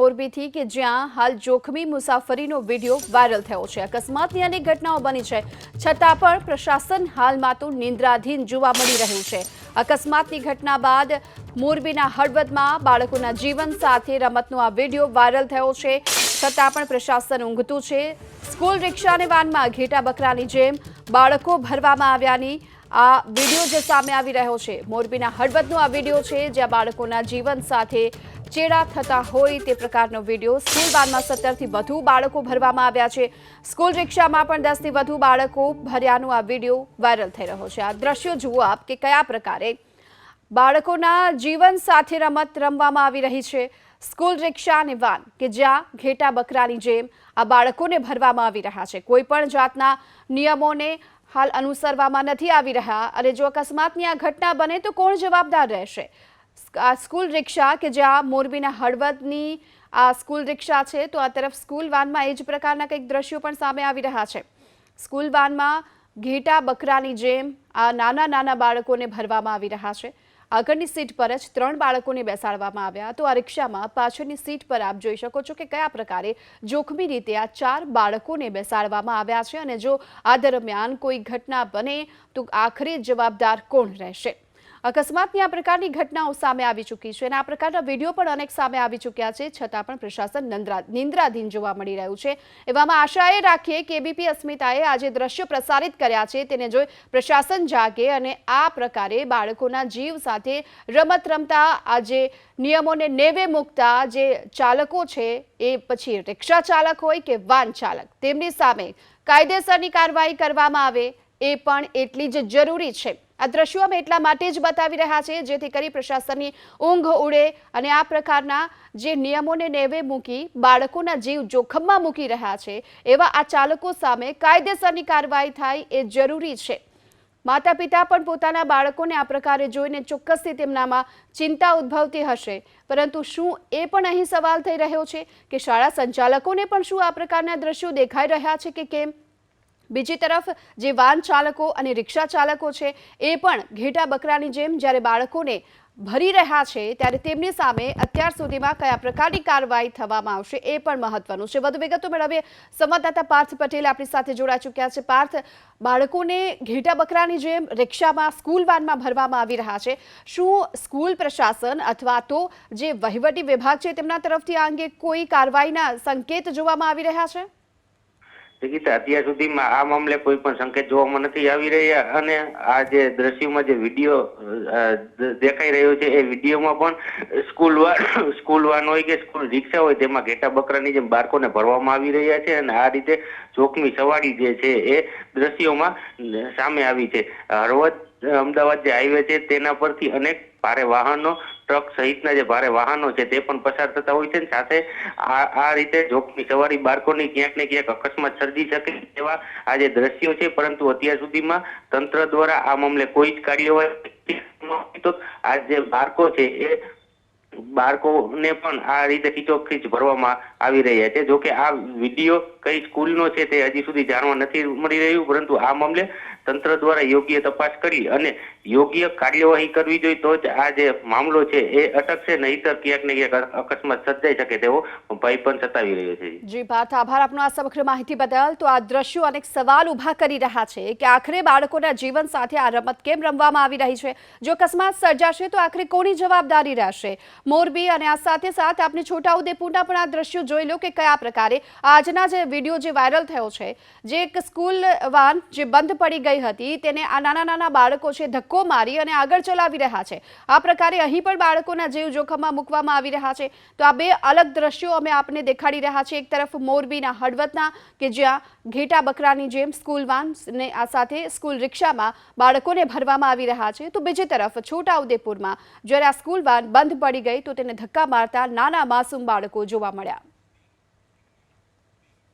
મોરબીથી કે જ્યાં હાલ જોખમી મુસાફરીનો વિડીયો વાયરલ થયો છે। અકસ્માતની અનેક ઘટનાઓ બની છે, છતાં પણ પ્રશાસન હાલમાં તો નિંદ્રાધીન જોવા મળી રહ્યું છે। અકસ્માતની ઘટના બાદ મોરબીના હળવદમાં બાળકોના જીવન સાથે રમતનો આ વિડીયો વાયરલ થયો છે, છતાં પણ પ્રશાસન ઊંઘતું છે। સ્કૂલ રિક્ષા અને વાનમાં ઘેટા બકરાની જેમ બાળકો ભરવામાં આવ્યાની આ વિડીયો જે સામે આવી રહ્યો છે। મોરબીના હળવદનો આ વિડીયો છે, જ્યાં બાળકોના જીવન સાથે ચેડા થતા હોય તે પ્રકારનો વિડીયો। સ્કૂલ વાનમાં 17થી વધુ બાળકો ભરવામાં આવ્યા છે। સ્કૂલ રિક્ષામાં પણ 10થી વધુ બાળકો ભર્યાનો આ વિડીયો વાયરલ થઈ રહ્યો છે। આ દ્રશ્યો જુઓ આપ કે કયા પ્રકારે બાળકોના જીવન સાથે રમત રમવામાં આવી રહી છે। સ્કૂલ રિક્ષા અને વાન કે જ્યાં ઘેટા બકરાની જેમ આ બાળકોને ભરવામાં આવી રહ્યા છે। કોઈ પણ જાતના નિયમોને હાલ અનુસરવામાં નથી આવી રહ્યા, અને જો અકસ્માતની આ ઘટના બને તો કોણ જવાબદાર રહેશે? આ સ્કૂલ રિક્ષા કે જ્યાં મોરબીના હળવદની આ સ્કૂલ રિક્ષા છે, તો આ તરફ સ્કૂલ વાનમાં એ જ પ્રકારના કંઈક દ્રશ્યો પણ સામે આવી રહ્યા છે। સ્કૂલ વાનમાં ઘેટા બકરાની જેમ આ નાના બાળકોને ભરવામાં આવી રહ્યા છે। આગળની સીટ પર જ 3 બાળકોને બેસાડવામાં આવ્યા, તો આ રિક્ષામાં પાછળની સીટ પર આપ જોઈ શકો છો કે કયા પ્રકારે જોખમી રીતે આ 4 બાળકોને બેસાડવામાં આવ્યા છે, અને જો આ દરમિયાન કોઈ ઘટના બને તો આખરે જવાબદાર કોણ રહેશે? અકસ્માતની આ પ્રકારની ઘટનાઓ સામે આવી ચૂકી છે, અને આ પ્રકારના વિડીયો પણ અનેક સામે આવી ચૂક્યા છે, છતાં પણ પ્રશાસન નિંદ્રાધીન જોવા મળી રહ્યું છે। એવામાં આશાએ રાખીએ કે એબીપી અસ્મિતાએ આજે દ્રશ્યો પ્રસારિત કર્યા છે, તેને જોઈ પ્રશાસન જાગે અને આ પ્રકારે બાળકોના જીવ સાથે રમત રમતા આજે નિયમોને નેવે મૂકતા જે ચાલકો છે, એ પછી રિક્ષા ચાલક હોય કે વાન ચાલક, તેમની સામે કાયદેસરની કાર્યવાહી કરવામાં આવે એ પણ એટલી જ જરૂરી છે। આ દ્રશ્યો અમે એટલા માટે જ બતાવી રહ્યા છે જેથી કરી પ્રશાસનની ઊંઘ ઉડે અને આ પ્રકારના જે નિયમોને નેવે મૂકી બાળકોના જીવ જોખમમાં મૂકી રહ્યા છે એવા આ ચાલકો સામે કાયદેસરની કાર્યવાહી થાય એ જરૂરી છે। માતા પિતા પણ પોતાના બાળકોને આ પ્રકારે જોઈને ચોક્કસથી તેમનામાં ચિંતા ઉદ્ભવતી હશે, પરંતુ શું એ પણ અહીં સવાલ થઈ રહ્યો છે કે શાળા સંચાલકોને પણ શું આ પ્રકારના દ્રશ્યો દેખાઈ રહ્યા છે કે કેમ? બીજી તરફ જે વાન ચાલકો અને રિક્ષા ચાલકો છે એ પણ ઘેટા બકરાની જેમ જ્યારે બાળકોને ભરી રહ્યા છે, ત્યારે તેમની સામે અત્યાર સુધીમાં કયા પ્રકારની કાર્યવાહી થવામાં આવશે એ પણ મહત્વનું છે। વધુ વિગતો મેળવીએ, સંવાદદાતા પાર્થ પટેલ આપણી સાથે જોડાઈ ચૂક્યા છે। પાર્થ, બાળકોને ઘેટા બકરાની જેમ રિક્ષામાં સ્કૂલ વાનમાં ભરવામાં આવી રહ્યા છે, શું સ્કૂલ પ્રશાસન અથવા તો જે વહીવટી વિભાગ છે તેમના તરફથી આ અંગે કોઈ કાર્યવાહીના સંકેત જોવામાં આવી રહ્યા છે? અત્યાર સુધીમાં આ મામલે કોઈ પણ સંકેત જોવામાં નથી આવી રહ્યા, અને આ જે દ્રશ્યોમાં જે વિડીયો દેખાઈ રહ્યો છે એ વિડીયોમાં પણ સ્કૂલ વાન હોય કે સ્કૂલ રિક્ષા હોય તેમાં ઘેટા બકરાની જેમ બાળકોને ભરવામાં આવી રહ્યા છે, અને આ રીતે જોખમી સવારી જે છે એ દ્રશ્યોમાં સામે આવી છે। હળવદ અમદાવાદ જે હાઈવે છે તેના પરથી અનેક ભારે વાહનો, ટ્રક સહિતના જે ભારે વાહનો છે તે પણ પસાર થતા હોય છે, સાથે આ રીતે જોખમી સવારી બાળકોની ક્યાંક ને ક્યાંક અકસ્માત સર્જી શકે તેવા આ જે દ્રશ્યો છે, પરંતુ અત્યાર સુધીમાં તંત્ર દ્વારા આ મામલે કોઈ જ કાર્યવાહી તો આ જે બાળકો છે એ બાળકોને પણ આ રીતે ખીચોખીચ ભરવામાં આવી રહ્યા છે। જોકે આ વિડીયો કઈ સ્કૂલનો છે તે હજી સુધી જાણવા નથી મળી રહ્યું, પરંતુ આ મામલે તંત્ર દ્વારા યોગ્ય તપાસ કરી અને યોગ્ય કાર્યવાહી કરવી જોઈએ તો જ આ જે મામલો છે એ અટકશે, નહીતર ક્યાંક ને ક્યાંક અકસ્માત સર્જાઈ શકે તેવો ભય પણ સતાવી રહ્યો છે। જી પાર્થ, આભાર આપનો આ સમગ્ર માહિતી બદલ। તો આ દ્રશ્યો અનેક સવાલ ઉભા કરી રહ્યા છે કે આખરે બાળકોના જીવન સાથે આ રમત કેમ રમવામાં આવી રહી છે? જો અકસ્માત સર્જાશે તો આખરે કોની જવાબદારી રહેશે? મોરબી અને આ સાથે સાથ આપને છોટાઉદેપુરના પણ આ દ્રશ્યો જોઈ લો કે કયા પ્રકારે આજના જે વિડીયો જે વાયરલ થયો છે, જે એક સ્કૂલ વાન જે બંધ પડી ગઈ હતી તેને આ નાના બાળકો છે ધક્કો મારી અને આગળ ચલાવી રહ્યા છે। આ પ્રકારે અહીં પણ બાળકોના જીવ જોખમમાં મૂકવામાં આવી રહ્યા છે। તો આ બે અલગ દ્રશ્યો અમે આપને દેખાડી રહ્યા છીએ। એક તરફ મોરબીના હળવદના કે જ્યાં ઘેટા બકરાની જેમ સ્કૂલ વાન ને આ સાથે સ્કૂલ રિક્ષામાં બાળકોને ભરવામાં આવી રહ્યા છે, તો બીજી તરફ છોટાઉદેપુરમાં જ્યારે આ સ્કૂલ વાન બંધ પડી ગઈ તો તેને ધક્કા મારતા નાના માસૂમ બાળકો જોવા મળ્યા।